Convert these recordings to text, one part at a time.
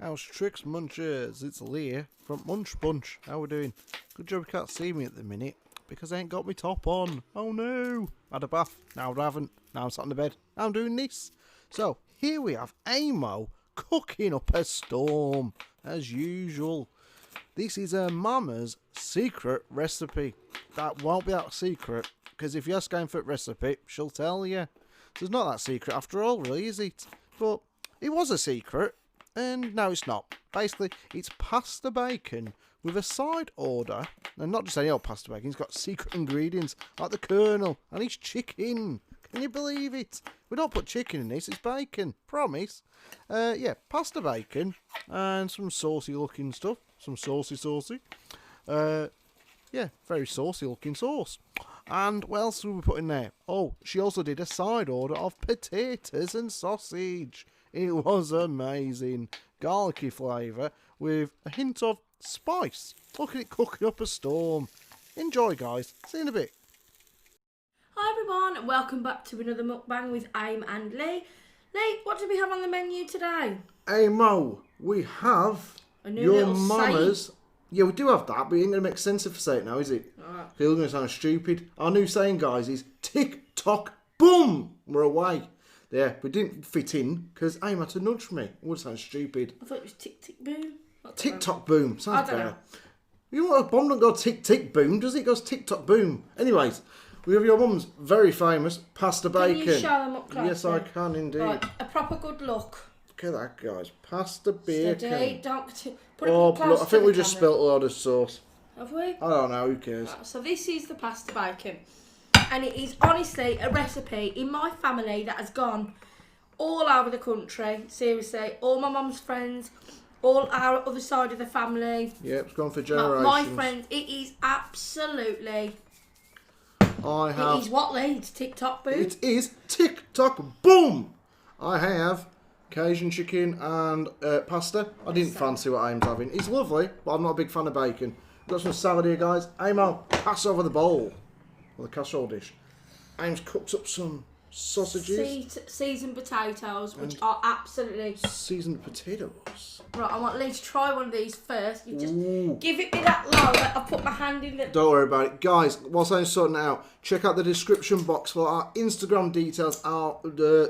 How's tricks, Munchies? It's Lee from Munch Bunch. How we doing? Good job you can't see me at the minute because I ain't got my top on. Oh no! Had a bath. Now I haven't. Now I'm sat in the bed. Now I'm doing this. So here we have Amo cooking up a storm as usual. This is her mama's secret recipe. That won't be that secret because if you ask her for a recipe, she'll tell you. So it's not that secret after all, really, is it? But it was a secret. And no, it's not. Basically, it's pasta bacon with a side order. And not just any old pasta bacon. It's got secret ingredients like the kernel. And it's chicken. Can you believe it? We don't put chicken in this. It's bacon. Promise. Yeah, pasta bacon. And some saucy looking stuff. Some saucy. Yeah, very saucy looking sauce. And what else did we put in there? Oh, she also did a side order of potatoes and sausage. It was amazing. Garlicky flavour with a hint of spice. Look at it cooking up a storm. Enjoy, guys. See you in a bit. Hi everyone, and welcome back to another mukbang with Aim and Lee. Lee, what do we have on the menu today? Amo, we have A new your little mama's... Yeah, we do have that, but it ain't going to make sense if I say it now, is it? Alright. It's going to sound stupid. Our new saying, guys, is tick-tock, boom! We're away. Yeah, we didn't fit in because Aim had to nudge me. It would sound stupid. I thought it was tick-tick-boom. Tick-tock, boom. Sounds I don't better. know. You know what? A bomb don't go tick-tick-boom, does it? It goes tick-tock, boom. Anyways, we have your mum's very famous pasta bacon. Can you show them up close? Yes, I can indeed. Right, a proper good look. Look at that, guys. Pasta bacon. Steady, don't put it Oh, close look, I to think the we just camera. spilt a lot of sauce. Have we? I don't know, who cares? Right, so this is the pasta bacon. And it is honestly a recipe in my family that has gone all over the country. Seriously, all my mum's friends, all our other side of the family. Yeah, it's gone for generations. My friends, it is absolutely... I have... It is what leads TikTok boom. It is tick-tock, boom! I have Cajun chicken and pasta. I didn't fancy what Aim's having. It's lovely, but I'm not a big fan of bacon. We've got some salad here, guys. Aim, pass over the bowl. Or the casserole dish. Aim's cooked up some sausages. Seasoned potatoes, which are absolutely... Seasoned potatoes. Right, I want Lee to try one of these first. You just Ooh. give it me that low that I've put my hand in the... Don't worry about it. Guys, whilst I'm sorting it out, check out the description box for our Instagram details, our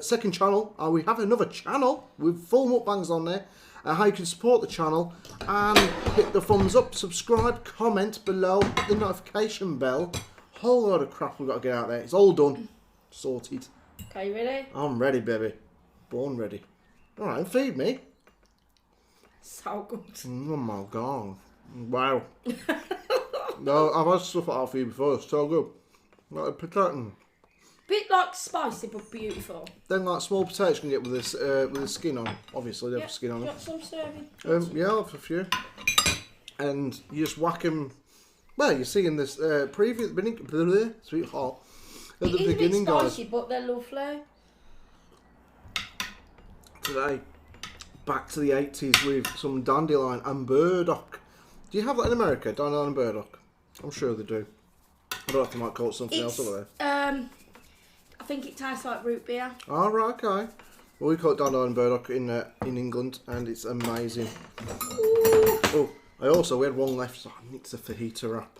second channel. We have another channel with full mukbangs on there. How you can support the channel and hit the thumbs up, subscribe, comment below, hit the notification bell. Whole lot of crap we've got to get out there. It's all done. Sorted. Okay, you ready? I'm ready, baby. Born ready. Alright, feed me. So good. Oh my god. Wow. No, I've had stuff like that for you before. It's so good. Like a potato. Bit like spicy but beautiful. Then like small potatoes can get with this with the skin on. Obviously they have skin on You them. got some serving? Yeah, I'll have a few. And you just whack them. Well, you see in this preview at the beginning, sweet hot. At the beginning, a bit guys. spicy, but they're lovely. Today, back to the 80s with some dandelion and burdock. Do you have that in America, dandelion and burdock? I'm sure they do. I don't know if they might call it something else over there. I think it tastes like root beer. Oh, right, okay. Well, we call it dandelion and burdock in England, and it's amazing. Ooh. Oh, we had one left, so I need to fajita wrap.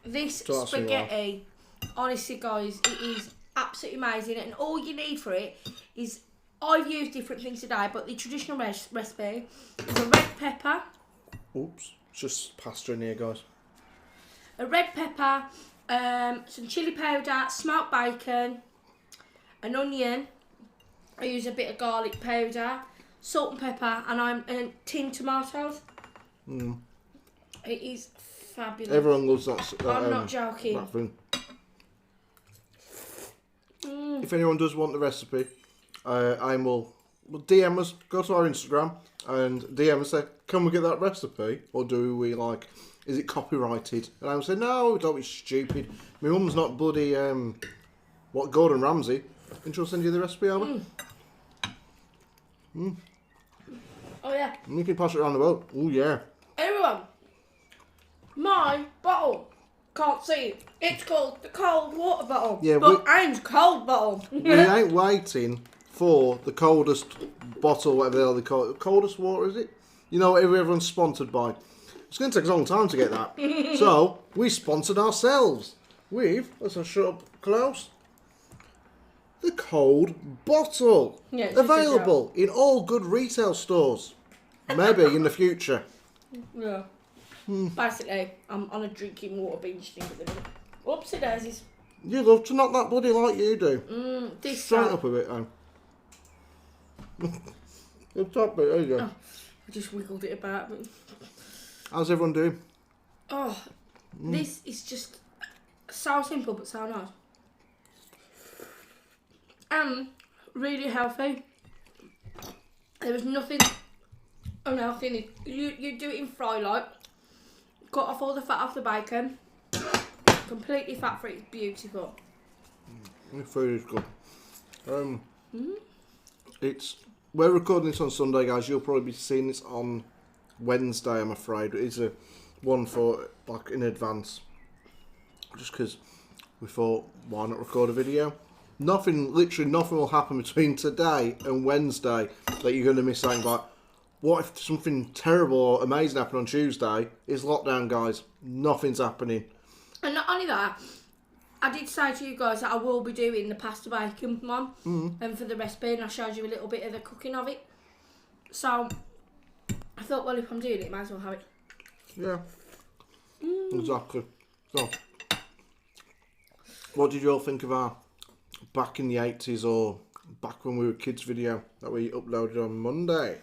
This So that's spaghetti, honestly guys, it is absolutely amazing. And all you need for it is, I've used different things today, but the traditional recipe is a red pepper. Oops, it's just pasta in here, guys. A red pepper, some chilli powder, smoked bacon, an onion. I use a bit of garlic powder, salt and pepper, and tinned tomatoes. Mm. It is fabulous. Everyone loves that. I'm not joking. That thing. If anyone does want the recipe, I will DM us, go to our Instagram and DM us, say, can we get that recipe? Or do we like, is it copyrighted? And I will say, no, don't be stupid. My mum's not bloody, Gordon Ramsay. And she'll send you the recipe over. Oh yeah. And you can pass it around the boat. Oh yeah. Everyone, my bottle, can't see it. It's called the cold water bottle. Yeah, but Aim's cold bottle. We ain't waiting for the coldest bottle, whatever the hell they call it. Coldest water, is it? You know, everyone's sponsored by. It's going to take us a long time to get that. So, we sponsored ourselves with, let's shut up close, the cold bottle. Yeah, available in all good retail stores. Maybe in the future. Yeah. Basically, I'm on a drinking water binge thing at the minute. Whoopsie daisies. You love to knock that bloody like you do. This Straight up a bit, though. The top bit, there you go. Oh, I just wiggled it about. But... How's everyone doing? Oh, this is just so simple but so nice. And really healthy. There was nothing unhealthy in it. You do it in fry light. Cut off all the fat off the bacon. Completely fat free. It's beautiful. The food is good. We're recording this on Sunday, guys. You'll probably be seeing this on Wednesday, I'm afraid. It's a one for like in advance. Just because we thought, why not record a video? Literally nothing will happen between today and Wednesday that you're going to miss out. Like, what if something terrible or amazing happened on Tuesday? It's lockdown, guys. Nothing's happening. And not only that, I did say to you guys that I will be doing the pasta bacon one, and for the recipe, and I showed you a little bit of the cooking of it. So I thought, well, if I'm doing it, might as well have it. Yeah, exactly. So, what did you all think of our back in the 80s or back when we were kids video that we uploaded on Monday?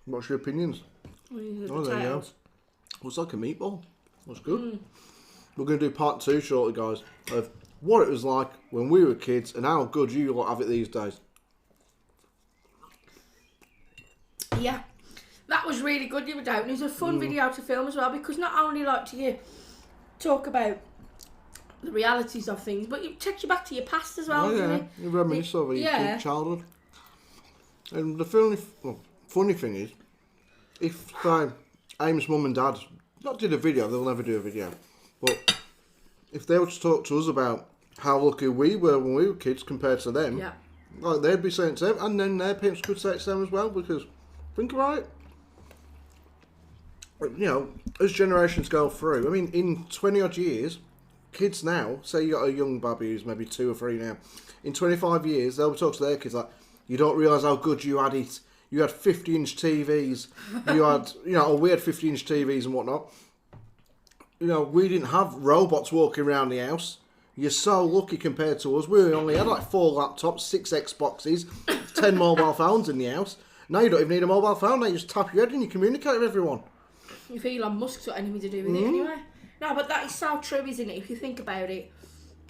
What's your opinions? There you go. Looks like a meatball. Looks good. We're going to do part 2 shortly, guys, of what it was like when we were kids and how good you lot have it these days. Yeah, that was really good the other day. And it was a fun video to film as well, because not only like do you talk about the realities of things, but it takes you back to your past as well. Oh, yeah, you reminisce over your childhood. And the funny thing is, if Aim's mum and dad not did a video, they'll never do a video. But if they were to talk to us about how lucky we were when we were kids compared to them, like they'd be saying to them, and then their parents could say it to them as well, because think about it. You know, as generations go through, I mean, in 20 odd years, kids now, say you got a young baby who's maybe 2 or 3 now, in 25 years, they'll talk to their kids like, you don't realise how good you had it. You had 50-inch TVs. You had, or we had 50-inch TVs and whatnot. We didn't have robots walking around the house. You're so lucky compared to us. We only had like 4 laptops, 6 Xboxes, 10 mobile phones in the house. Now you don't even need a mobile phone. Now you just tap your head and you communicate with everyone. If Elon Musk's got anything to do with it anyway. No, but that is so true, isn't it? If you think about it,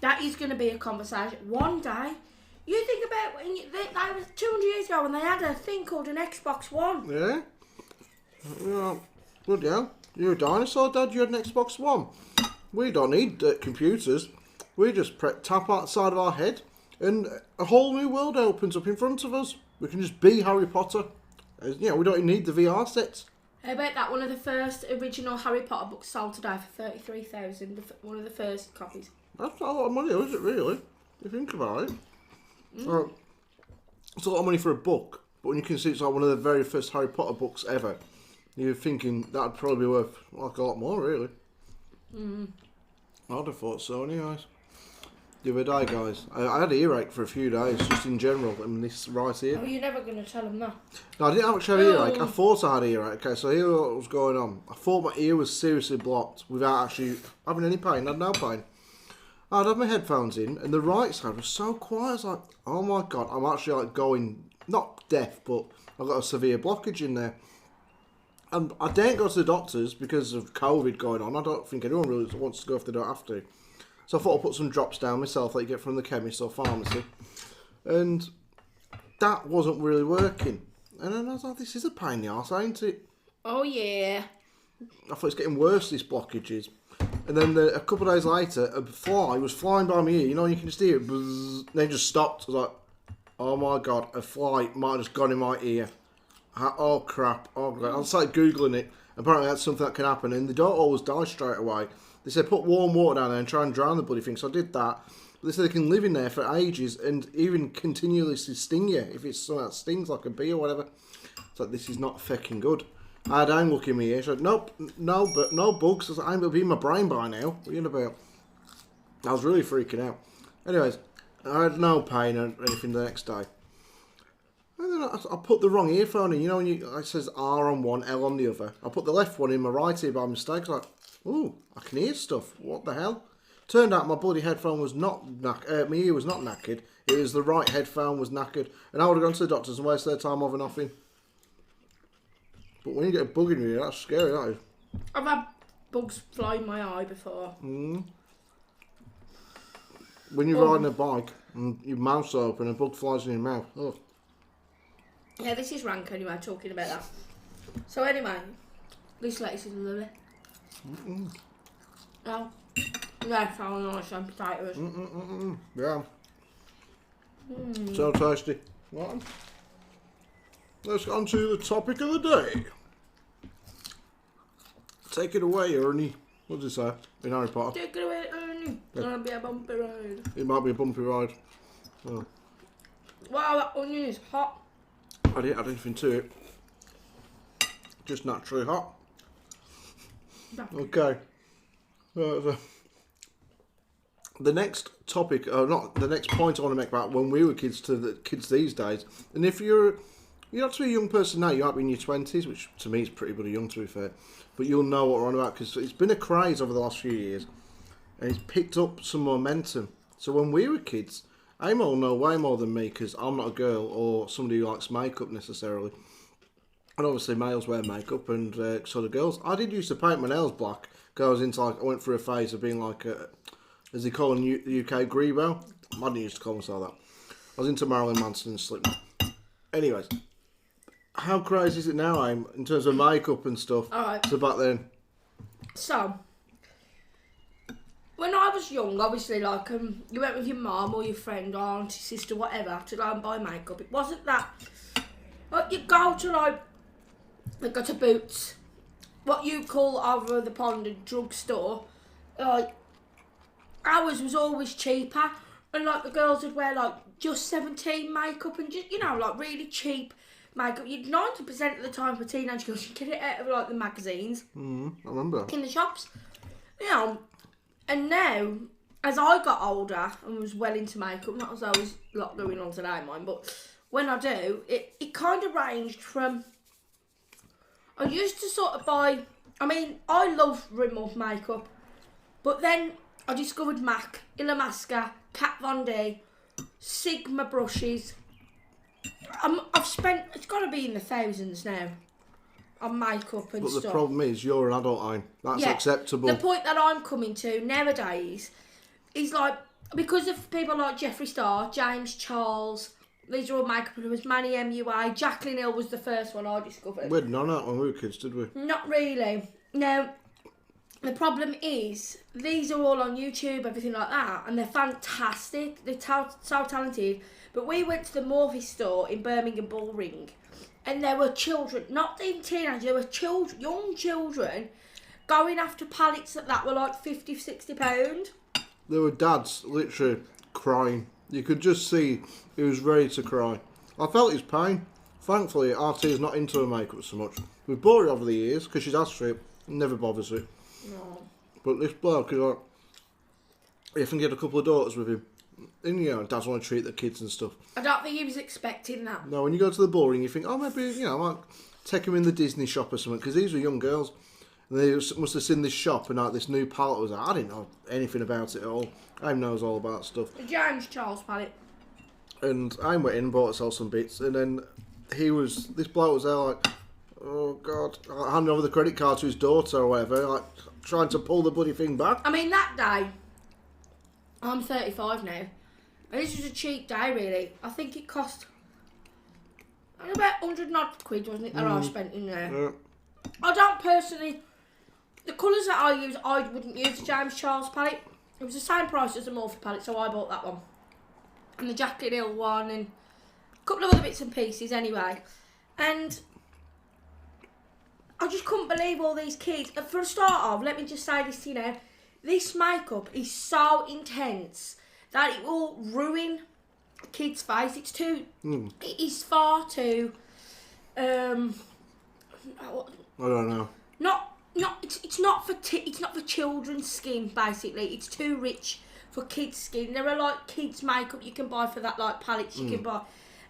that is going to be a conversation. One day, you think about when that was 200 years ago when they had a thing called an Xbox One. Yeah. Good, yeah. You're a dinosaur, Dad. You had an Xbox One. We don't need computers. We just tap outside of our head and a whole new world opens up in front of us. We can just be Harry Potter. We don't even need the VR sets. How about that? One of the first original Harry Potter books sold today for 33,000. One of the first copies. That's not a lot of money, is it, really? If you think about it. It's a lot of money for a book, but when you consider it's like one of the very first Harry Potter books ever, you're thinking that'd probably be worth like a lot more, really. I'd have thought so, anyways. The other day, guys, I had an earache for a few days, just in general, and this right here. Oh, you're never going to tell them that. No, I didn't actually have earache. I thought I had earache. Okay, so here what was going on. I thought my ear was seriously blocked without actually having any pain. I had no pain. I'd have my headphones in, and the right side was so quiet. I was like, oh my God, I'm actually like going, not deaf, but I've got a severe blockage in there. And I daren't go to the doctors because of COVID going on. I don't think anyone really wants to go if they don't have to. So I thought I'd put some drops down myself that you get from the chemist or pharmacy. And that wasn't really working. And then I was like, this is a pain in the arse, ain't it? Oh, yeah. I thought it's getting worse, these blockages. And then a couple of days later, a fly was flying by my ear. You can just hear it. Buzz, then it just stopped. I was like, oh my God, a fly might have just gone in my ear. Oh crap, oh great. I started Googling it. Apparently that's something that can happen. And they don't always die straight away. They said put warm water down there and try and drown the bloody thing. So I did that. But they said they can live in there for ages and even continuously sting you if it's something that stings like a bee or whatever. It's like, this is not fucking good. I had Aim look in my ear. She said, nope, no, but no bugs. I said, Aim will be in my brain by now. What are you about? I was really freaking out. Anyways, I had no pain or anything the next day. And then I put the wrong earphone in. You know when it says R on one, L on the other. I put the left one in my right ear by mistake. I was like, ooh, I can hear stuff. What the hell? Turned out my bloody headphone was not my ear was not knackered. It was the right headphone was knackered. And I would have gone to the doctors and wasted their time over nothing. But when you get a bug in your ear, that's scary, that is. I've had bugs fly in my eye before. When you're riding a bike and your mouth's open and a bug flies in your mouth. Oh. Yeah, this is rank anyway, talking about that. So anyway, this lettuce is lovely. Oh, yeah, so nice and potatoes. Yeah. So tasty. Right. Let's get on to the topic of the day. Take it away, Ernie. What does it say in Harry Potter? Take it away, Ernie. It's gonna be a bumpy ride. It might be a bumpy ride. Oh. Wow, that onion is hot. I didn't add anything to it. Just naturally hot. Okay. So the next topic, not the next point I want to make about when we were kids to the kids these days. And if you have to be a young person now, you might be in your 20s, which to me is pretty bloody young to be fair. But you'll know what we're on about because it's been a craze over the last few years. And it's picked up some momentum. So when we were kids, Amo will know way more than me because I'm not a girl or somebody who likes makeup necessarily. And obviously males wear makeup and so do girls. I did used to paint my nails black because I went through a phase of being like, as they call in the UK, Grebo. I didn't used to call myself that. I was into Marilyn Manson and Slipknot. Anyways, how crazy is it now, Aim, in terms of makeup and stuff? Alright. So back then. So, when I was young, obviously, like, you went with your mum or your friend or auntie, sister, whatever, to go and buy makeup. It wasn't that, like, you go to, like, Boots, what you call over the pond a drugstore, like, ours was always cheaper, and, like, the girls would wear, like, just 17 makeup and just, you know, like, really cheap makeup. You'd 90% of the time for teenage girls, you get it out of, like, the magazines. I remember. In the shops. You know, and now, as I got older and was well into makeup, not as I was a lot going on today, mind, but when I do, it kind of ranged from, I used to sort of buy, I mean, I love Rimmel makeup, but then I discovered MAC, Illamasqua, Kat Von D, Sigma brushes. I've spent, it's got to be in the thousands now on makeup and but stuff. The problem is, you're an adult, Aim. That's acceptable. The point that I'm coming to nowadays is like, because of people like Jeffree Star, James Charles, these are all makeup artists, Manny MUA, Jacqueline Hill was the first one I discovered. We had none of that when we were kids, did we? Not really. Now, the problem is, these are all on YouTube, everything like that, and they're fantastic. They're so talented. But we went to the Morphe store in Birmingham Bullring, and there were children, not even teenagers, there were children, young children, going after palettes that were like £50, £60. There were dads literally crying. You could just see he was ready to cry. I felt his pain. Thankfully, RT is not into her makeup so much. We've bought it over the years because she's asked for it. Never bothers it. No. But this bloke is like, if I can get a couple of daughters with him. And you know, dads want to treat their kids and stuff. I don't think he was expecting that. No, when you go to the Bullring, you think, oh, maybe, you know, I might take him in the Disney shop or something, because these were young girls. And they must have seen this shop and like this new palette was like, I didn't know anything about it at all. Aim knows all about stuff. The James Charles palette. And I went in, bought herself some bits, and then this bloke was there like, oh God, handing over the credit card to his daughter or whatever, like trying to pull the bloody thing back. I mean, that day, I'm 35 now, and this was a cheap day really. I think it cost about 100 odd quid, wasn't it, that I spent in there. Yeah. I don't personally, the colours that I use, I wouldn't use the James Charles palette. It was the same price as the Morphe palette, so I bought that one. And the Jacqueline Hill one, and a couple of other bits and pieces anyway. And I just couldn't believe all these kids. And for a start off, let me just say this to you now. This makeup is so intense that it will ruin a kid's face. It's too, it is far too, I don't know. It's not for children's skin, basically. It's too rich for kids' skin. There are like kids' makeup you can buy for that, like palettes you can buy.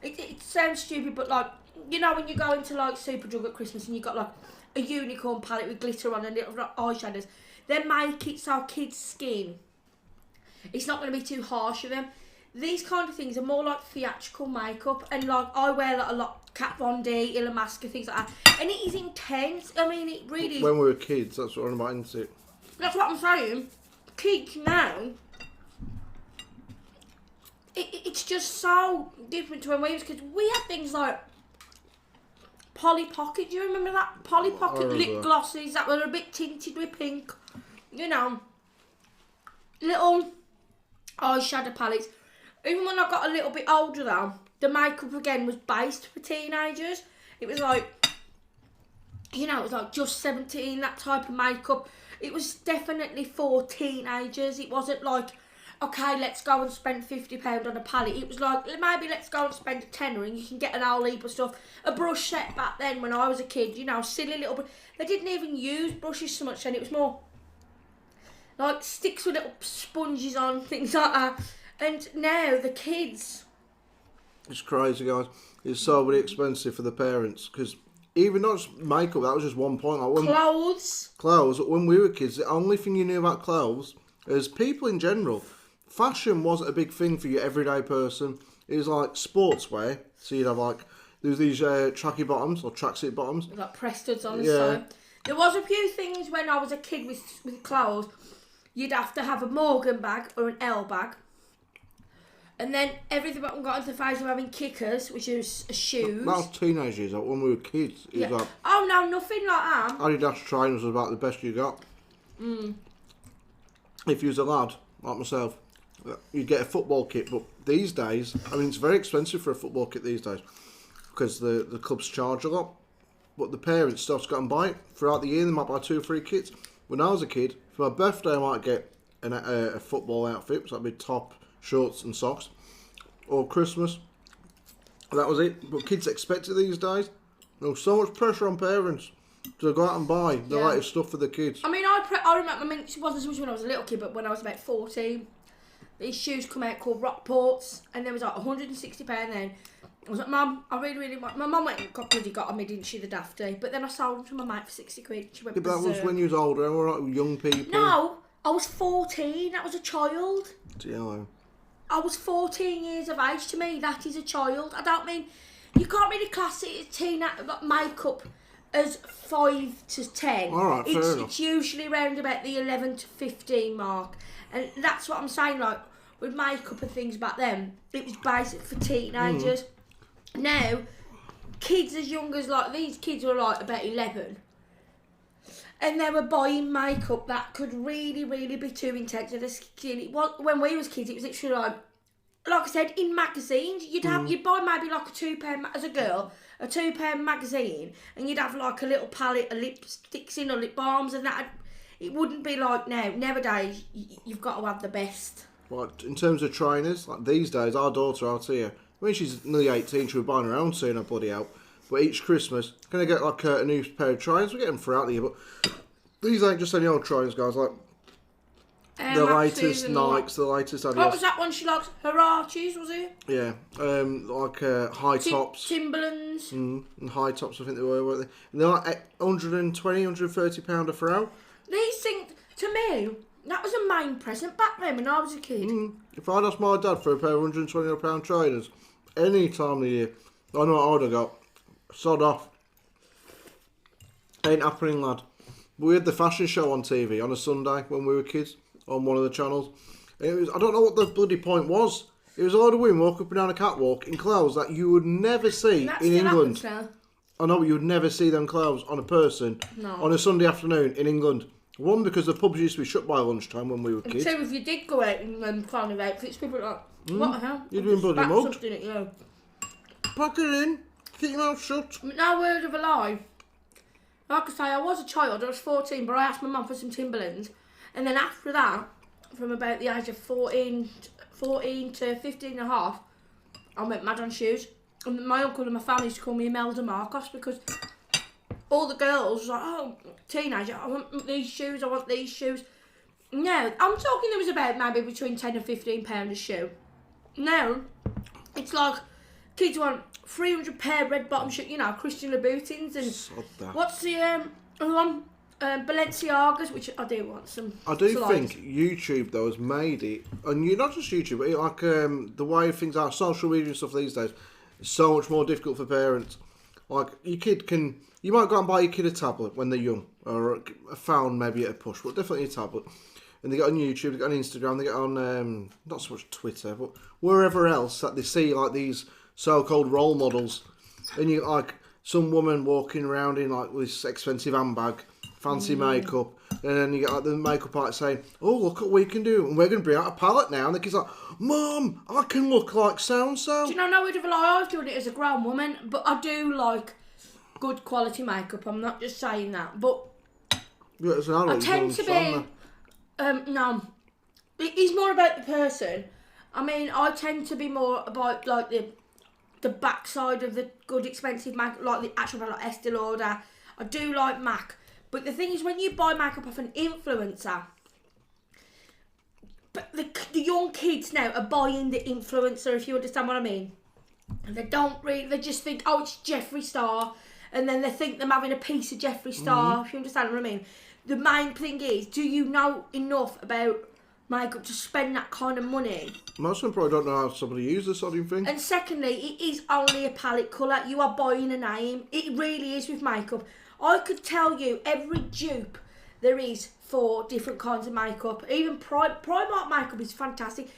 It sounds stupid, but like, you know when you go into like Superdrug at Christmas and you got like a unicorn palette with glitter on and little eyeshadows, they make it so kids' skin, it's not going to be too harsh for them. These kind of things are more like theatrical makeup, and like I wear like a lot Kat Von D, Illamasqua, things like that, and it is intense. I mean, it really. When we were kids, that's what I'm about, isn't it? That's what I'm saying. Kids now, it's just so different to when we was kids. We had things like Polly Pocket. Do you remember that? Polly Pocket lip glosses that were a bit tinted with pink. You know, little eyeshadow palettes. Even when I got a little bit older though, the makeup again was based for teenagers. It was like, you know, it was like just 17, that type of makeup. It was definitely for teenagers. It wasn't like, okay, let's go and spend £50 on a palette. It was like, maybe let's go and spend a tenner and you can get an whole heap of stuff. A brush set back then when I was a kid, you know, silly little bit. They didn't even use brushes so much then. It was more like sticks with little sponges on, things like that. And now the kids. It's crazy, guys. It's so really expensive for the parents because even not just makeup, that was just one point. Like when, Clothes. When we were kids, the only thing you knew about clothes is people in general. Fashion wasn't a big thing for your everyday person. It was like sportswear. So you'd have like, there was these tracky bottoms or tracksuit bottoms. Like Prestons on the side. There was a few things when I was a kid with clothes. You'd have to have a Morgan bag or an L bag. And then everything got into the phase of having kickers, which is shoes. That was teenage years, like when we were kids. It was like, oh no, nothing like that. Adidas trainers was about the best you got. If you was a lad, like myself, you'd get a football kit. But these days, I mean, it's very expensive for a football kit these days because the clubs charge a lot. But the parents still got and buy it. Throughout the year, they might buy 2 or 3 kits. When I was a kid, for my birthday, I might get a football outfit, so that'd be top, shorts and socks, or Christmas. That was it. But kids expect it these days. There's so much pressure on parents to go out and buy the latest stuff for the kids. I mean, I remember. I mean, it wasn't so much when I was a little kid, but when I was about 14, these shoes come out called Rockports, and there was like £160 then. I was like, Mum, I really want. My mum went and got me, didn't she, the dafty? But then I sold them to my mate for 60 quid. She went. Yeah, but that was when you was older. We were like young people. No, I was 14. That was a child. Yeah. I was 14 years of age. To me, that is a child. I don't mean, you can't really class it as teen makeup as 5 to 10. All right, fair enough. It's usually around about the 11 to 15 mark. And that's what I'm saying, like, with makeup and things back then, it was basic for teenagers. Now, kids as young as, like, these kids were, like, about 11. And they were buying makeup that could really, really be too intense for the skin. It was, when we was kids, it was literally like I said, in magazines, you'd buy maybe like a £2 as a girl, a £2 magazine, and you'd have like a little palette of lipsticks in or lip balms, and that. It wouldn't be like now. Nowadays, you've got to have the best. But in terms of trainers, like these days, our daughter out here, when she's nearly 18, she was buying her own seeing her body out. But each Christmas, can I get like a new pair of trainers? We get them throughout the year, but these ain't just any old trainers, guys. Like the latest Nikes, the latest Adidas. What was that one she liked? Huaraches, was it? Yeah, like high tops. Timberlands. And high tops, I think they were, weren't they? And they're like £120, £130 a throw. These things, to me, that was a main present back then when I was a kid. If I'd asked my dad for a pair of £120 trainers any time of the year, I know what I would have got. Sod off. Ain't happening, lad. We had the fashion show on TV on a Sunday when we were kids on one of the channels. It was, I don't know what the bloody point was. It was a lot of women walking up and down a catwalk in clothes that you would never see in England. I know, but you would never see them clothes on a person on a Sunday afternoon in England. One, because the pubs used to be shut by lunchtime when we were kids. So if you did go out and find of outfits, people were like, what the hell? You'd been bloody mugged. Pack it in. Keep your mouth shut. No word of a lie. Like I say, I was a child, I was 14, but I asked my mum for some Timberlands. And then after that, from about the age of 14 to 15 and a half, I went mad on shoes. And my uncle and my family used to call me Imelda Marcos because all the girls like, oh, teenager, I want these shoes, I want these shoes. No, I'm talking there was about maybe between £10 and £15 a shoe. Now, it's like kids want 300 pair red bottom shoes, you know, Christian Louboutins and what's the other one? Balenciagas, which I do want some. I do think YouTube though has made it, and you're not just YouTube, but like the way things are, social media and stuff these days, is so much more difficult for parents. Like your kid you might go and buy your kid a tablet when they're young, or a phone maybe at a push, but definitely a tablet. And they get on YouTube, they get on Instagram, they get on not so much Twitter, but wherever else that they see like these so-called role models, and you like some woman walking around in like this expensive handbag. Fancy makeup, and then you get like the makeup artist saying, "Oh, look what we can do, and we're going to bring out a palette now." And the kid's like, "Mum, I can look like so and so." Do you know, no word of a lie, I've done it as a grown woman, but I do like good quality makeup. I'm not just saying that, but yeah, it's an I tend to be. No, it is more about the person. I mean, I tend to be more about like the backside of the good expensive makeup, like the actual brand, like Estee Lauder. I do like MAC. But the thing is, when you buy makeup off an influencer, but the young kids now are buying the influencer, if you understand what I mean. And they just think, oh, it's Jeffree Star, and then they think they're having a piece of Jeffree Star, if you understand what I mean. The main thing is, do you know enough about makeup to spend that kind of money? Most of them probably don't know how somebody uses this sort of thing. And secondly, it is only a palette colour. You are buying a name. It really is with makeup. I could tell you every dupe there is for different kinds of makeup. Even Primark makeup is fantastic.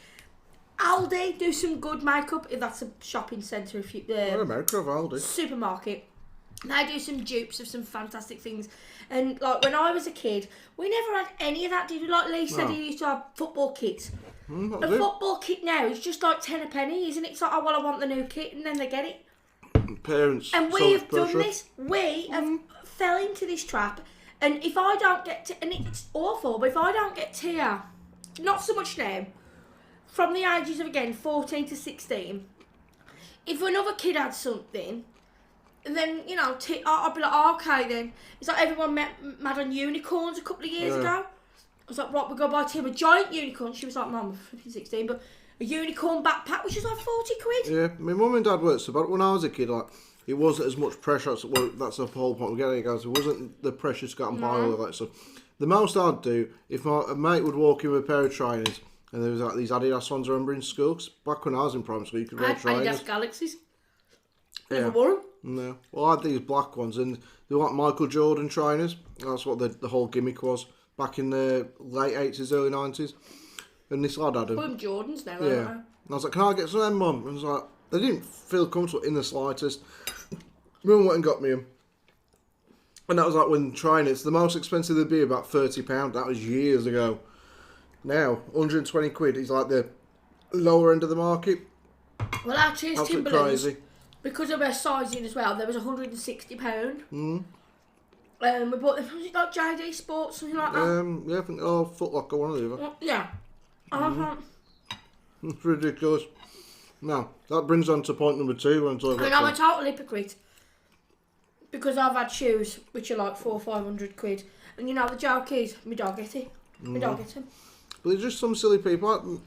Aldi do some good makeup. If that's a shopping centre, if you America of Aldi supermarket, they do some dupes of some fantastic things. And like when I was a kid, we never had any of that. Did you? Like Lee said, he used to have football kits. The football kit now is just like 10 a penny, isn't it? It's like, oh well, I want the new kit, and then they get it. Parents, and we have done this. We have fell into this trap, and if I don't get and it's awful, but if I don't get Tia, not so much now, from the ages of again 14 to 16, if another kid had something, and then you know I'd be like, oh, okay then. It's like everyone mad on unicorns a couple of years ago. I was like, right, we go buy Tia a giant unicorn. She was like, Mum, I'm flipping 16, but a unicorn backpack, which is like 40 quid. Yeah, my mum and dad worked so, but when I was a kid, like. It wasn't as much pressure. That's the whole point we're getting at. It wasn't the pressure to go and buy all of that stuff. The most I'd do, if a mate would walk in with a pair of trainers, and there was like these Adidas ones I remember in school, 'cause back when I was in primary school, you could wear trainers. Adidas Galaxies. Never wore them. No. Well, I had these black ones, and they were like Michael Jordan trainers. That's what the whole gimmick was, back in the late 80s, early 90s. And this lad had them. Put them Jordans now, yeah. And I was like, can I get some of them, Mum? And I was like, they didn't feel comfortable in the slightest. Mum went and got me them. And that was like when trainers, the most expensive they'd be about £30. That was years ago. Now, 120 quid is like the lower end of the market. Well, actually, it's Timberlands. Because of their sizing as well, there was £160. We bought them, was it like JD Sports, something like that? Yeah, I think, Foot Locker, one or the other. Yeah. It's ridiculous. Now, that brings on to point number 2. I'm a total hypocrite. Because I've had shoes which are like 400 or 500 quid. And you know, the joke is, my dog get it. My dog get them. But there's just some silly people, like,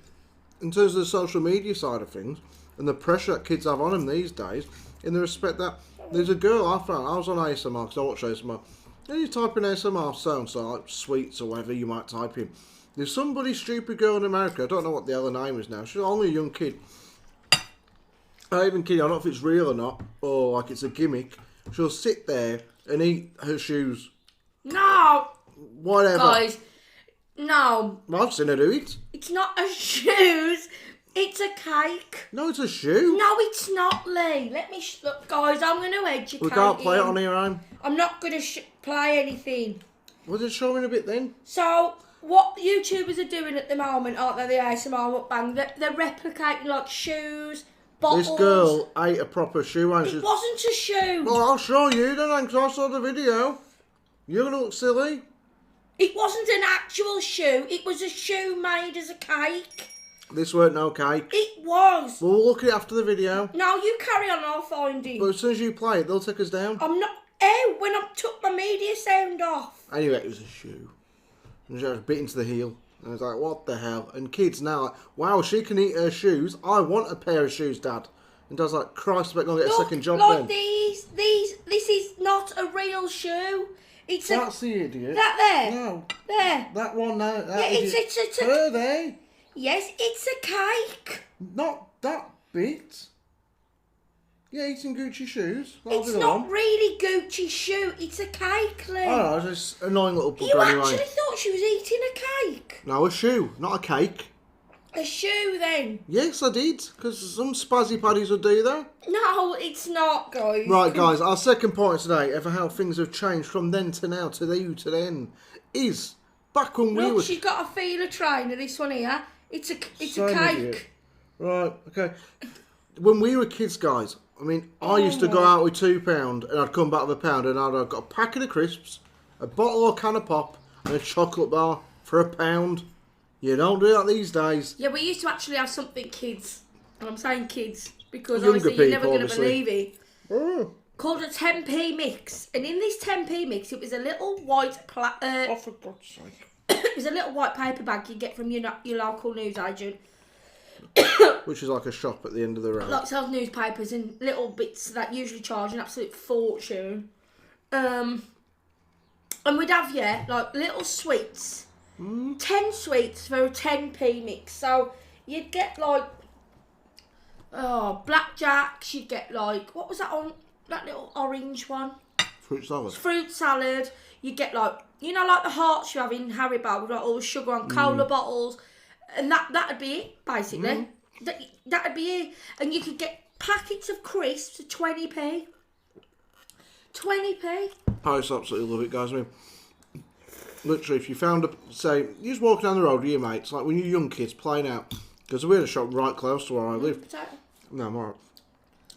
in terms of the social media side of things, and the pressure that kids have on them these days, in the respect that, there's a girl I found, I was on ASMR, because I watch ASMR, and you type in ASMR so-and-so, like sweets or whatever you might type in. There's somebody stupid girl in America, I don't know what the hell her name is now, she's only a young kid. I even kid, I don't know if it's real or not, or like it's a gimmick. She'll sit there and eat her shoes. No! Whatever. Guys, no. I've seen her do it. It's not a shoes, it's a cake. No, it's a shoe. No, it's not, Lee. Let me, look, guys, I'm going to educate you. We can't play it on here, I'm not going to play anything. Was it showing a bit then? So, what YouTubers are doing at the moment, aren't they, the ASMR Mukbang, they're replicating like shoes, bottles. This girl ate a proper shoe. And it wasn't a shoe. Well, I'll show you then, because I saw the video. You're going to look silly. It wasn't an actual shoe. It was a shoe made as a cake. This weren't no cake. It was. Well, we'll look at it after the video. No, you carry on, I'll find it. But as soon as you play it, they'll take us down. I'm not. Ew, when I took my media sound off. Anyway, it was a shoe. And she was bit into the heel. And I was like, what the hell? And kids now like, wow, she can eat her shoes. I want a pair of shoes, Dad. And Dad's like, Christ, I bet I'm going to get a second job then. This is not a real shoe. That's the idiot. That there? No. There. That one now. That Yeah, idiot. it's her there. Yes, it's a cake. Not that bit. Yeah, eating Gucci shoes. That'll It's be the not one. really Gucci shoe. It's a cake, Lee. Oh, no, it's just annoying little bugger You anyway. actually thought she was eating a cake? No, a shoe, not a cake. A shoe, then? Yes, I did, because some spazzy paddies would do that. No, it's not, guys. Right, guys, our second point today of how things have changed from then to now to you to then is back when we Look, were... she's got a feeler trainer, this one here. It's a Same cake. idiot. Right, okay. When we were kids, guys, I mean, I used to go out with £2 and I'd come back with £1 and I'd have got a packet of crisps, a bottle or can of pop and a chocolate bar for £1. You don't do that these days. Yeah, we used to actually have something kids. And I'm saying kids because Younger obviously you're never people, going to obviously. believe it. Oh, Called a 10p mix. And in this 10p mix, it was a little white... oh for God's sake. it was a little white paper bag you get from your local newsagent. Which is like a shop at the end of the road. Like sells newspapers and little bits that usually charge an absolute fortune. And we'd have, yeah, like little sweets. 10 sweets for a 10p mix. So you'd get like, blackjacks, you'd get like, what was that on, that little orange one? Fruit salad. Fruit salad. You'd get like, you know, like the hearts you have in Haribo with like all the sugar on cola bottles. And that'd be it, basically. That'd be it. And you could get packets of crisps for 20p. 20p. I just absolutely love it, guys. I mean, literally, if you found a, say, you just walking down the road with your mates, like when you're young kids playing out, because we had a shop right close to where I live. No, I'm alright.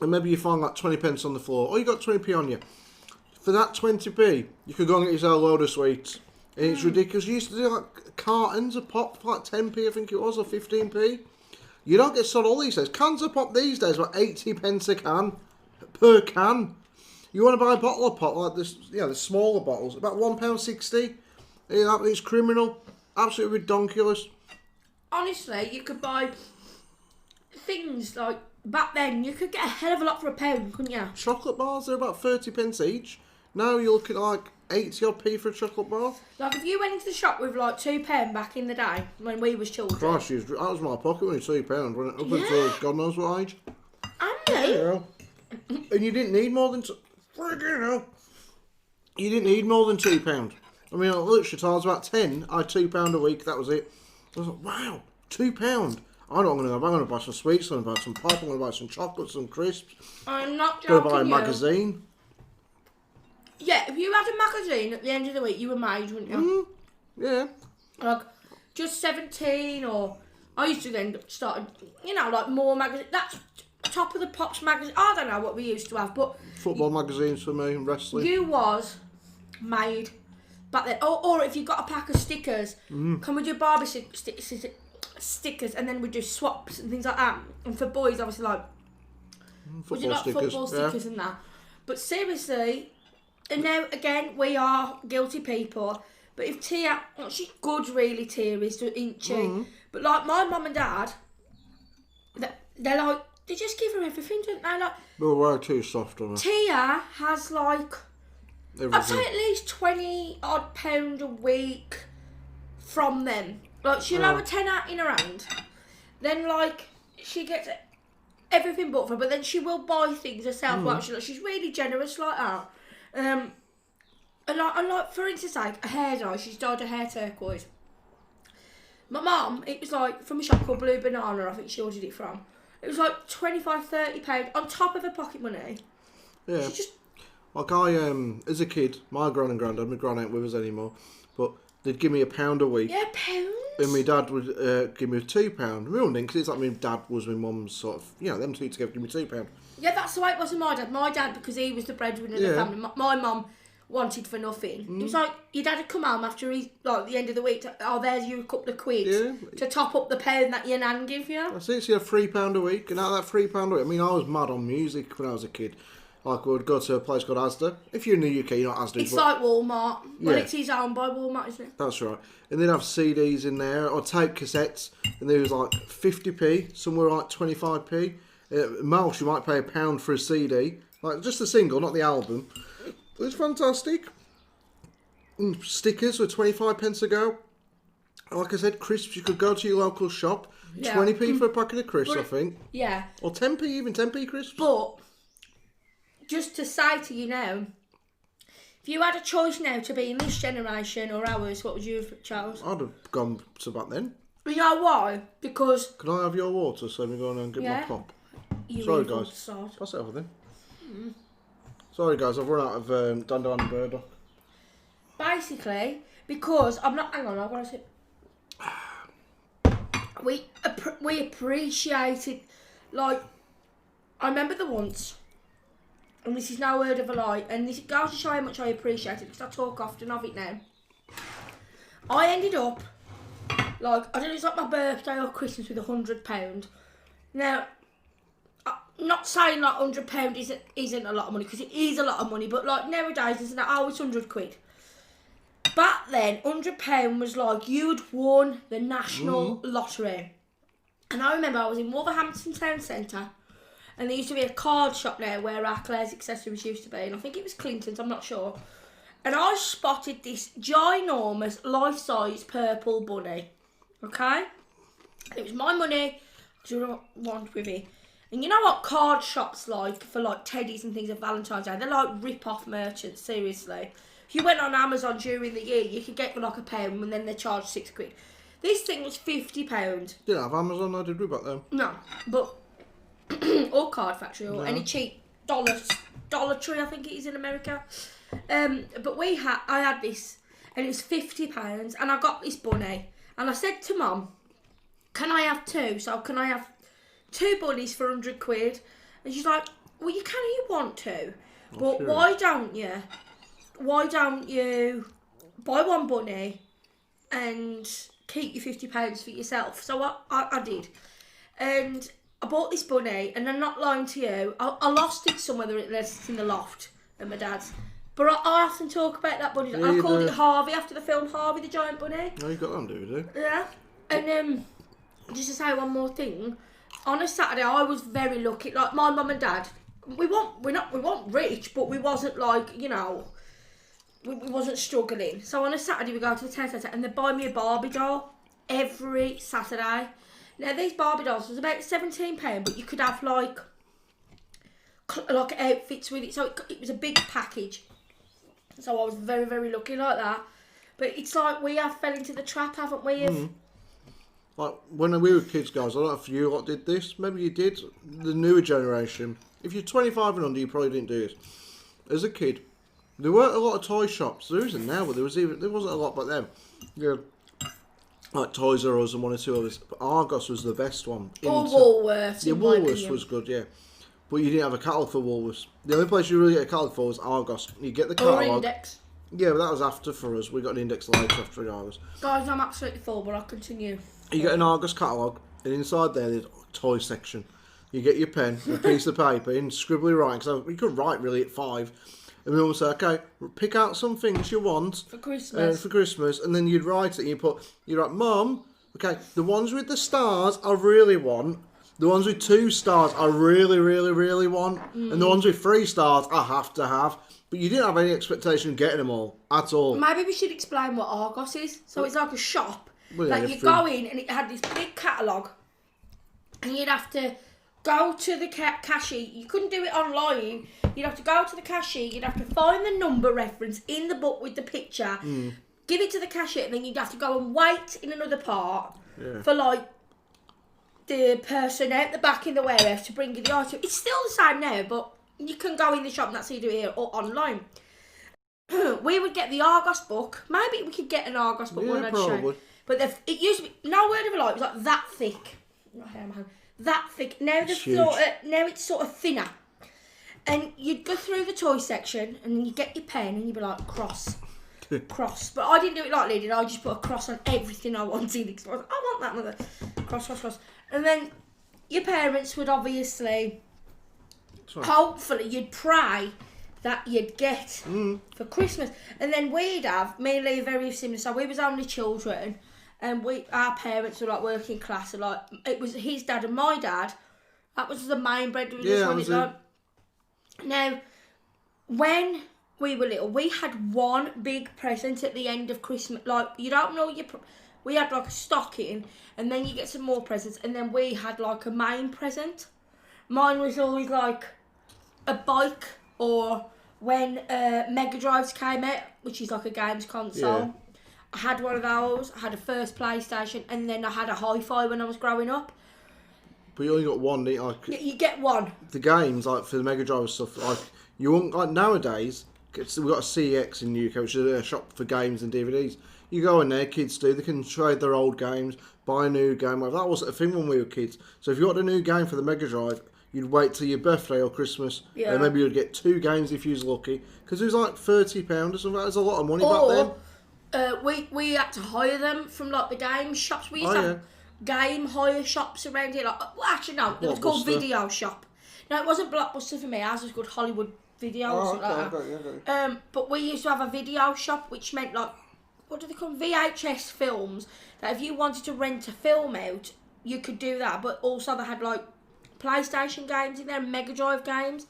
And maybe you find like 20 pence on the floor, or you got 20p on you. For that 20p, you could go and get yourself a load of sweets. And it's ridiculous. You used to do like cartons of pop for like 10p, I think it was, or 15p. You don't get sold all these days. Cans of pop these days are 80 pence a can, per can. You want to buy a bottle of pop like this, the smaller bottles, about £1.60. It's criminal, absolutely ridiculous. Honestly, you could buy things like, back then, you could get a hell of a lot for £1, couldn't you? Chocolate bars, they're about 30 pence each. Now you're looking at like 80 odd p for a chocolate bar. Like if you went into the shop with like £2 back in the day, when we was children. Gosh, that was my pocket money, £2, wasn't it? Up until God knows what age. Andy? Yeah. And you didn't need more than... You didn't need more than £2. I mean, literally, till I was about 10, I had £2 a week, that was it. I was like, wow, £2. I know what I'm going to do. I'm going to buy some sweets, I'm going to buy some pop, I'm going to buy some chocolate, some crisps. I'm not Going joking. to buy a magazine. Yeah, if you had a magazine at the end of the week, you were made, wouldn't you? Yeah. Like, just 17, or I used to then start, like more magazine. That's Top of the Pops magazine. I don't know what we used to have, but Football magazines for me, and wrestling. you was made back then. Or if you got a pack of stickers, can we do Barbie stickers, and then we do swaps and things like that. And for boys, obviously, like, would you like football stickers and that? But seriously, and now again, we are guilty people. But if Tia, she's good, really, Tia is, isn't she? But like my mum and dad, they're like, they just give her everything, don't they? Like, We're way too soft on her. Tia has like, Everything. I'd say at least £20 odd a week from them. Like she'll have a tenner in her hand, then like she gets everything bought for her, but then she will buy things herself. Like she's really generous like that. And like for instance, like a hair dye, she's dyed her hair turquoise. My mum, it was like from a shop called Blue Banana, I think she ordered it from. It was like £25-30 on top of her pocket money. Yeah. She just, like as a kid, my gran and granddad, my gran ain't with us anymore, but they'd give me £1 a week. yeah, pounds. And my dad would give me £2. We all didn't, because it's like my dad was my mum's sort of, them two together give me £2. Yeah, that's the way it was with my dad. My dad, because he was the breadwinner of the family, my mum wanted for nothing. It was like, your dad would come home after the end of the week, there's you a couple of quid to top up the pound that your nan give you. I see, you had £3 a week, and out of that £3 a week, I mean, I was mad on music when I was a kid. Like we'd go to a place called Asda. If you're in the UK, you're not Asda. It's like Walmart. Well, Yeah. it's his own by Walmart, isn't it? That's right. And they'd have CDs in there, or tape cassettes, and there was like 50p, somewhere like 25p. Mouse, you might pay £1 for a CD. Like, just a single, not the album. It's fantastic. And stickers were 25 pence a go. Like I said, crisps, you could go to your local shop. Yeah. 20p for a packet of crisps, I think. Yeah. Or 10p, even 10p crisps. But, just to say to you now, if you had a choice now to be in this generation or ours, what would you have chose? I'd have gone to back then. You know why? Because... Can I have your water so we go on and get my pop? Sorry, guys. Pass it over then. Sorry, guys. I've run out of Dandelion and Burdock. Basically, because I'm not... Hang on, I've got to say... We appreciated... Like, I remember the once... And this is no word of a lie. And this goes to show how much I appreciate it, because I talk often of it now. I ended up... Like, I don't know, it's like my birthday or Christmas with £100. Now... I'm not saying like £100 isn't a lot of money, because it is a lot of money, but like nowadays isn't it? Oh, it's £100. Back then, £100 was like you'd won the national lottery. And I remember I was in Wolverhampton Town Centre, and there used to be a card shop there where our Claire's accessories used to be, and I think it was Clinton's, I'm not sure. And I spotted this ginormous life-size purple bunny. Okay, it was my money. I want with it. And you know what card shops like for like teddies and things at Valentine's Day? They're like rip-off merchants, seriously. If you went on Amazon during the year, you could get for like £1 and then they charge £6. This thing was £50. Didn't have Amazon, I did we back then? No, but or Card Factory or any cheap Dollar Tree, I think it is in America. But I had this, and it was £50, and I got this bunny, and I said to Mum, "Can I have two? So can I have 2 bunnies for £100?" And she's like, "Well, you can if you want to, but sure. why don't you buy one bunny and keep your £50 for yourself?" So I did, and I bought this bunny, and I'm not lying to you, I lost it somewhere. It's in the loft at my dad's. But I often talk about that bunny. I called it Harvey after the film Harvey the Giant Bunny. Oh, you got that, do you? Yeah, and just to say one more thing. On a Saturday, I was very lucky. Like my mum and dad, we weren't rich, but we wasn't like, you know, we wasn't struggling. So on a Saturday, we go to the town centre and they buy me a Barbie doll every Saturday. Now these Barbie dolls was about £17, but you could have like outfits with it. So it was a big package. So I was very, very lucky like that. But it's like we have fell into the trap, haven't we? Like, when we were kids, guys, I don't know if you lot did this. Maybe you did. The newer generation. If you're 25 and under, you probably didn't do this. As a kid, there weren't a lot of toy shops. There isn't now, but there wasn't a lot back then. Yeah, like Toys R Us and one or two others. But Argos was the best one. Or Woolworths. Yeah, Woolworths was good, yeah. But you didn't have a catalogue for Woolworths. The only place you really get a catalogue for was Argos. You get the catalogue. Or Index. Yeah, but that was after for us. We got an Index later after Argos. Guys, I'm absolutely full, but I'll continue. You get an Argos catalogue, and inside there there's a toy section. You get your pen, a piece of paper, and scribbly writing. So you could write really at 5. And we always say, okay, pick out some things you want for Christmas. And then you'd write it. And you'd write, Mum, okay, the ones with the stars I really want. The ones with 2 stars I really, really, really want. And the ones with 3 stars I have to have. But you didn't have any expectation of getting them all at all. Maybe we should explain what Argos is. So it's like a shop. Well, yeah, like you go in and it had this big catalogue, and you'd have to go to the cashier. You couldn't do it online. You'd have to go to the cashier. You'd have to find the number reference in the book with the picture, give it to the cashier, and then you'd have to go and wait in another part for like the person out the back in the warehouse to bring you the item. It's still the same now, but you can go in the shop and that's how you do it here, or online. We would get the Argos book. Maybe we could get an Argos book. Yeah, probably. But it used to be, no word of a lie, it was like that thick. That thick. Now it's sort of thinner. And you'd go through the toy section and then you'd get your pen and you'd be like, cross. But I didn't do it like Lee did. I just put a cross on everything I wanted. I want that mother. Cross. And then your parents would obviously hopefully you'd pray that you'd get for Christmas. And then we'd have, me and Lee are very similar, so we was only children, and our parents were like working class, and like it was his dad and my dad. That was the main breadwinner. Yeah, now, when we were little, we had one big present at the end of Christmas. Like, you don't know we had like a stocking, and then you get some more presents, and then we had like a main present. Mine was always like a bike, or when Mega Drives came out, which is like a games console. Yeah. I had one of those. I had a first PlayStation, and then I had a hi-fi when I was growing up. But you only got one, didn't you? Like, You get one. the games, like for the Mega Drive stuff, like you won't, like nowadays. We've got a CX in the UK, which is a shop for games and DVDs. You go in there, kids do. They can trade their old games, buy a new game. Well, that wasn't a thing when we were kids. So if you got a new game for the Mega Drive, you'd wait till your birthday or Christmas, and maybe you'd get 2 games if you was lucky. Because it was like £30 or something. That was a lot of money back then. We had to hire them from like the game shops. We used to have game hire shops around here. Like, well, actually, no, it was called Video Shop. No, it wasn't Blockbuster for me. Ours was called Hollywood Video or something like that. But we used to have a video shop, which meant like, what do they call them? VHS films. That if you wanted to rent a film out, you could do that. But also they had like PlayStation games in there, and Mega Drive games.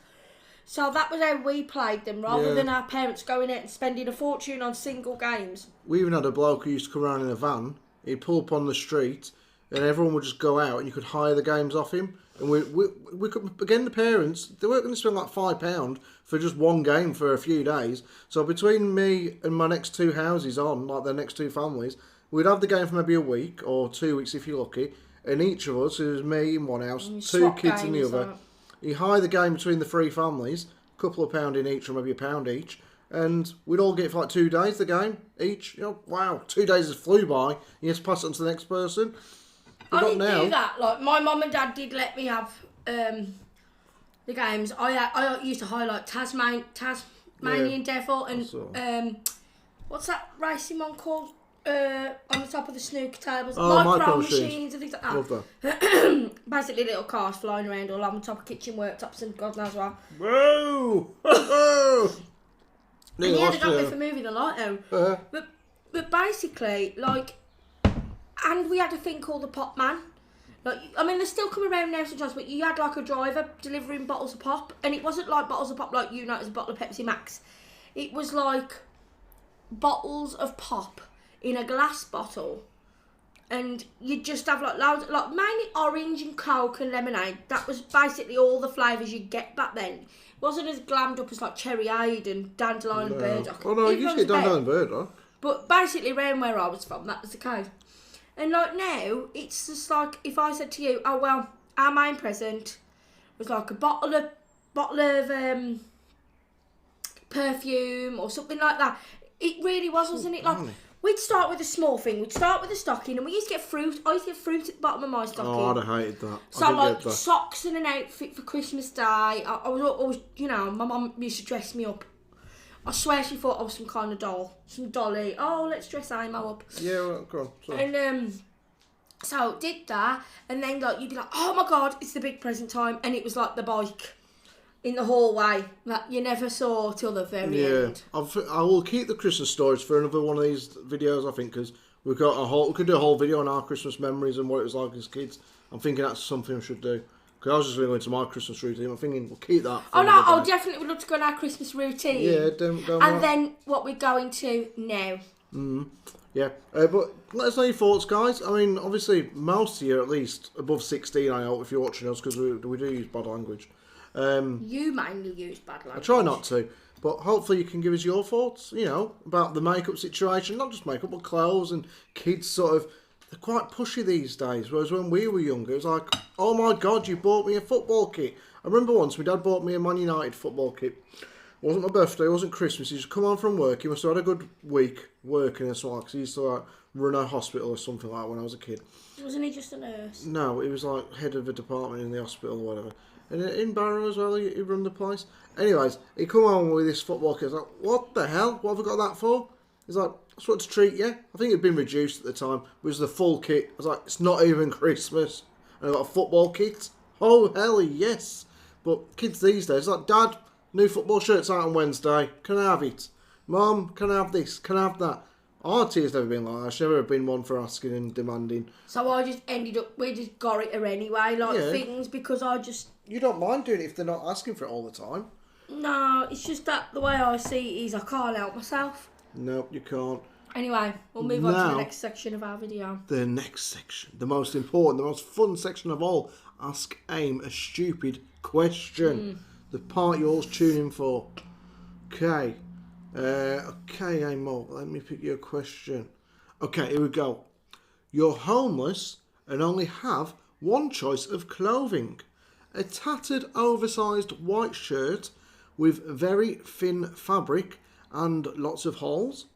So that was how we played them, rather than our parents going out and spending a fortune on single games. We even had a bloke who used to come around in a van. He'd pull up on the street, and everyone would just go out, and you could hire the games off him. And we could, again, the parents, they weren't going to spend like £5 for just one game for a few days. So between me and my next 2 houses on, like the next 2 families, we'd have the game for maybe a week or 2 weeks if you're lucky. And each of us, it was me in one house, 2 kids in the other. You hire the game between the 3 families, a couple of £1 in each or maybe £1 each. And we'd all get for like 2 days the game each. You know, wow, 2 days has flew by. You have to pass it on to the next person. I didn't do that. Like, my mum and dad did let me have the games. I used to highlight Tasmanian Devil and what's that racing one called? On the top of the snooker tables, micro machines and things like that. Love that. Basically, little cars flying around all on top of kitchen worktops and God knows what. Whoa! And yeah, they got me for moving the light out. But basically, like, and we had a thing called the Pop Man. Like, I mean, they still come around now sometimes, but you had like a driver delivering bottles of pop, and it wasn't like bottles of pop like you know, it's a bottle of Pepsi Max. It was like bottles of pop in a glass bottle, and you'd just have like loads, like mainly orange and Coke and lemonade. That was basically all the flavours you'd get back then. It wasn't as glammed up as like Cherryade and Dandelion and Burdock. Oh no, you used to get Dandelion and Burdock. But basically, around where I was from, that was the case. And like now, it's just like if I said to you, "Oh well, our main present was like a bottle of perfume or something like that." It really was, wasn't it? Like, we'd start with a small thing. We'd start with a stocking, and we used to get fruit. I used to get fruit at the bottom of my stocking. Oh, I'd have hated that. So like socks and an outfit for Christmas Day. I was always, you know, my mum used to dress me up. I swear she thought I was some kind of doll, some dolly. Oh, let's dress Amo up. Yeah, well, go on. Sorry. And so did that, and then like you'd be like, oh my God, it's the big present time, and it was like the bike in the hallway that you never saw till the very end. I will keep the Christmas stories for another one of these videos, I think, because we could do a whole video on our Christmas memories and what it was like as kids. I'm thinking that's something we should do. Because I was just going into my Christmas routine. I'm thinking we'll keep that. Oh no, I definitely would love to go on our Christmas routine. Yeah, don't and then what we're going to now. Yeah, but let us know your thoughts, guys. I mean, obviously, most of you are at least above 16, I hope, if you're watching us, because we do use bad language. You mainly use bad language. I try not to, but hopefully you can give us your thoughts, you know, about the makeup situation. Not just makeup, but clothes and kids sort of. They're quite pushy these days, whereas when we were younger, it was like, oh my God, you bought me a football kit. I remember once my dad bought me a Man United football kit. It wasn't my birthday, it wasn't Christmas. He just come home from work. He must have had a good week working or something, because he used to like run a hospital or something like that when I was a kid. Wasn't he just a nurse? No, he was like head of a department in the hospital or whatever. And in Barrow as well, he run the place. Anyways, he come home with this football kit. I was like, what the hell? What have I got that for? He's like, I just want to treat you. I think it had been reduced at the time. It was the full kit. I was like, it's not even Christmas. And I got a football kit. Oh, hell yes. But kids these days, like, Dad, new football shirt's out on Wednesday. Can I have it? Mum, can I have this? Can I have that? Artie's never been like that. She's never been one for asking and demanding. So I just ended up, we just got it her anyway, like things, because I just... You don't mind doing it if they're not asking for it all the time. No, it's just that the way I see it is I can't help myself. No, you can't. Anyway, we'll move on to the next section of our video. The next section, the most important, the most fun section of all. Ask AIM a stupid question. The part you're all tuning for. Okay. Okay, AIM, let me pick you a question. Okay, here we go. You're homeless and only have one choice of clothing. A tattered, oversized white shirt with very thin fabric and lots of holes.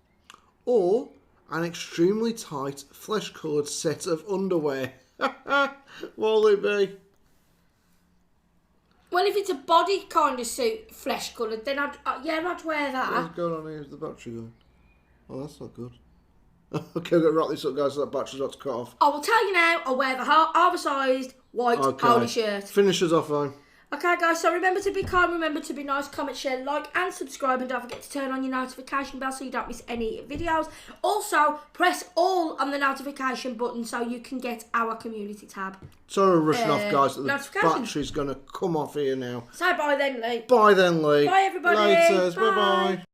Or an extremely tight, flesh-coloured set of underwear. What'll it be? Well, if it's a body kind of suit, flesh-coloured, then I'd wear that. What's going on here? Is the battery going? Oh, that's not good. Okay, I've got to wrap this up, guys, so that battery's not to cut off. I will tell you now, I'll wear the oversized white polo shirt. Finish us off, though. Okay, guys, so remember to be kind, remember to be nice, comment, share, like, and subscribe, and don't forget to turn on your notification bell so you don't miss any videos. Also, press all on the notification button so you can get our community tab. Sorry, we're rushing off, guys. The battery's going to come off here now. Say bye then, Lee. Bye then, Lee. Bye, everybody. Later. Bye-bye.